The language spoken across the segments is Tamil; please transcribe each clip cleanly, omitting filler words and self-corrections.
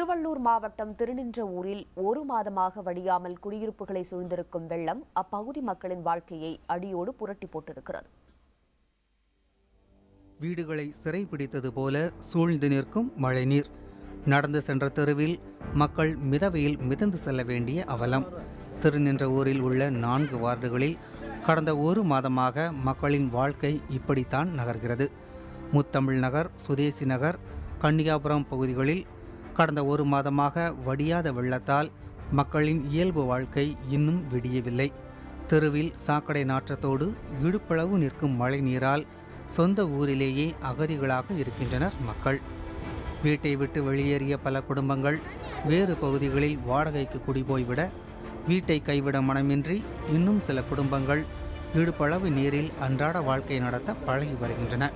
திருவள்ளூர் மாவட்டம் திருநின்றவூரில் ஒரு மாதமாக வடியாமல் குடியிருப்புகளை சூழ்ந்திருக்கும் வெள்ளம் அப்பகுதி மக்களின் வாழ்க்கையை அடியோடு புரட்டி போட்டிருக்கிறது. வீடுகளை சிறைபிடித்தது போல சூழ்ந்து நிற்கும் மழைநீர். நடந்து சென்ற தெருவில் மக்கள் மிதவையில் மிதந்து செல்ல வேண்டிய அவலம். திருநின்றவூரில் உள்ள 4 வார்டுகளில் கடந்த ஒரு மாதமாக மக்களின் வாழ்க்கை இப்படித்தான் நகர்கிறது. முத்தமிழ் நகர், சுதேசி நகர், கன்னியாபுரம் பகுதிகளில் கடந்த ஒரு மாதமாக வடியாத வெள்ளத்தால் மக்களின் இயல்பு வாழ்க்கை இன்னும் விடியவில்லை. தெருவில் சாக்கடை நாற்றத்தோடு இடுப்பளவு நிற்கும் மழை நீரால் சொந்த ஊரிலேயே அகதிகளாக இருக்கின்றனர் மக்கள். வீட்டை விட்டு வெளியேறிய பல குடும்பங்கள் வேறு பகுதிகளில் வாடகைக்கு குடிபோய்விட, வீட்டை கைவிட மனமின்றி இன்னும் சில குடும்பங்கள் இடுப்பளவு நீரில் அன்றாட வாழ்க்கை நடத்த பழகி வருகின்றன.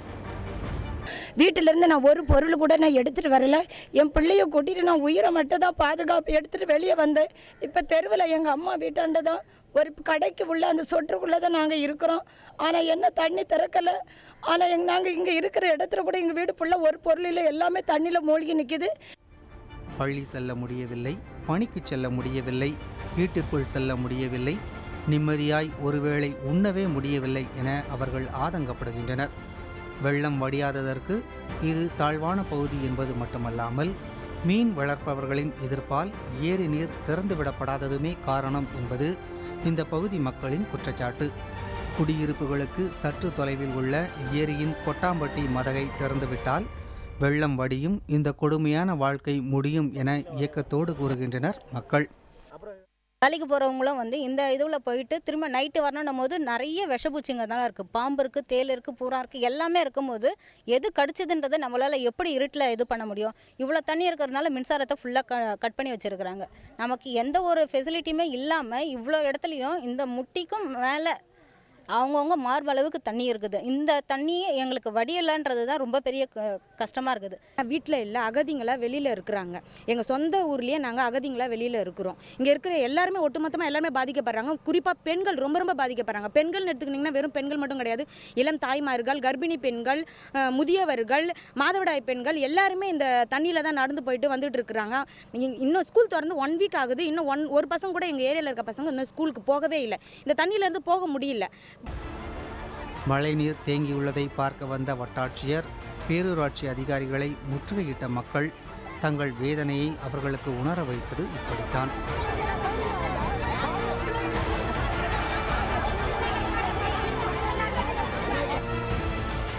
வீட்டிலேருந்து நான் ஒரு பொருள் கூட நான் எடுத்துகிட்டு வரல. என் பிள்ளைய கூட்டிகிட்டு நான் உயிரை மட்டும் தான் பாதுகாப்பு எடுத்துகிட்டு வெளியே வந்தேன். இப்போ தெருவில் எங்கள் அம்மா வீட்டாண்ட தான் ஒரு கடைக்கு உள்ள அந்த சொட்டுக்குள்ளே தான் நாங்கள் இருக்கிறோம். ஆனால் என்ன தண்ணி திறக்கலை. ஆனால் நாங்கள் இங்கே இருக்கிற இடத்துல கூட எங்கள் வீடு ஃபுல்லாக ஒரு பொருளில் எல்லாமே தண்ணியில் மூழ்கி நிற்கிது. பள்ளி செல்ல முடியவில்லை, பணிக்கு செல்ல முடியவில்லை, வீட்டிற்குள் செல்ல முடியவில்லை, நிம்மதியாய் ஒருவேளை உண்ணவே முடியவில்லை என அவர்கள் ஆதங்கப்படுகின்றனர். வெள்ளம் வடியாததற்கு இது தாழ்வான பகுதி என்பது மட்டுமல்லாமல் மீன் வளர்ப்பவர்களின் எதிர்ப்பால் ஏரி நீர் திறந்துவிடப்படாததுமே காரணம் என்பது இந்த பகுதி மக்களின் குற்றச்சாட்டு. குடியிருப்புகளுக்கு சற்று தொலைவில் உள்ள ஏரியின் கொட்டாம்பட்டி மதகை திறந்துவிட்டால் வெள்ளம் வடியும், இந்த கொடுமையான வாழ்க்கை முடியும் என இயக்கத்தோடு கூறுகின்றனர் மக்கள். வேலைக்கு போகிறவங்களும் இந்த இதுவில் போயிட்டு திரும்ப நைட்டு வரணும் போது நிறைய விஷப்பூச்சிங்க தான் இருக்குது. பாம்பு இருக்குது, தேல் இருக்குது, பூரா இருக்குது, எல்லாமே இருக்கும்போது எது கடிச்சதுன்றதை நம்மளால் எப்படி இருட்டில் இது பண்ண முடியும்? இவ்வளோ தண்ணி இருக்கிறதுனால மின்சாரத்தை ஃபுல்லாக கட் பண்ணி வச்சுருக்குறாங்க. நமக்கு எந்த ஒரு ஃபெசிலிட்டியுமே இல்லாமல் இவ்வளோ இடத்துலையும் இந்த முட்டிக்கும் மேலே அவங்கவுங்க மார்பளவுக்கு தண்ணி இருக்குது. இந்த தண்ணியே எங்களுக்கு வடியலைன்றது தான் ரொம்ப பெரிய கஷ்டமாக இருக்குது. வீட்டில் இல்லை, அகதிங்களாக வெளியில் இருக்கிறாங்க. எங்கள் சொந்த ஊர்லேயே நாங்கள் அகதிங்களாக வெளியில் இருக்கிறோம். இங்கே இருக்கிற எல்லாருமே ஒட்டுமொத்தமாக எல்லாருமே பாதிக்கப்படுறாங்க. குறிப்பாக பெண்கள் ரொம்ப பாதிக்கப்படுறாங்க. பெண்கள்னு எடுத்துக்கிட்டிங்கன்னா வெறும் பெண்கள் மட்டும் கிடையாது. இளம் தாய்மார்கள், கர்ப்பிணி பெண்கள், முதியவர்கள், மாதவிடாய் பெண்கள் எல்லாருமே இந்த தண்ணியில் தான் நடந்து போயிட்டு வந்துட்டு இருக்கிறாங்க. இன்னும் ஸ்கூல் திறந்து 1 வீக் ஆகுது. இன்னும் ஒரு பசங்க கூட எங்கள் ஏரியாவில் இருக்க பசங்க இன்னும் ஸ்கூலுக்கு போகவே இல்லை. இந்த தண்ணியிலேருந்து போக முடியல. மழைநீர் தேங்கியுள்ளதை பார்க்க வந்த வட்டாட்சியர், பேரூராட்சி அதிகாரிகளை முற்றுகையிட்ட மக்கள் தங்கள் வேதனையை அவர்களுக்கு உணர வைத்தது இப்படித்தான்.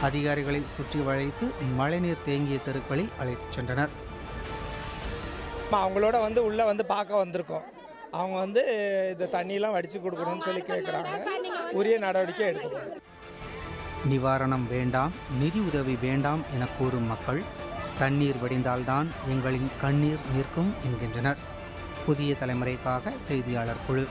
அதிகாரிகளை சுற்றி வளைத்து மழைநீர் தேங்கிய தெருக்களில் அழைத்துச் சென்றனர். அவங்களோட உள்ள பார்க்க வந்திருக்கோம். அவங்க இந்த தண்ணியெல்லாம் வடித்து கொடுக்கணும்னு சொல்லி கேட்குறாங்க. உரிய நடவடிக்கை எடுக்கணும். நிவாரணம் வேண்டாம், நிதி உதவி வேண்டாம் என கூறும் மக்கள் தண்ணீர் வடிந்தால்தான் எங்களின் கண்ணீர் நிற்கும் என்கின்றனர். புதிய தலைமுறைக்காக செய்தியாளர் குழு.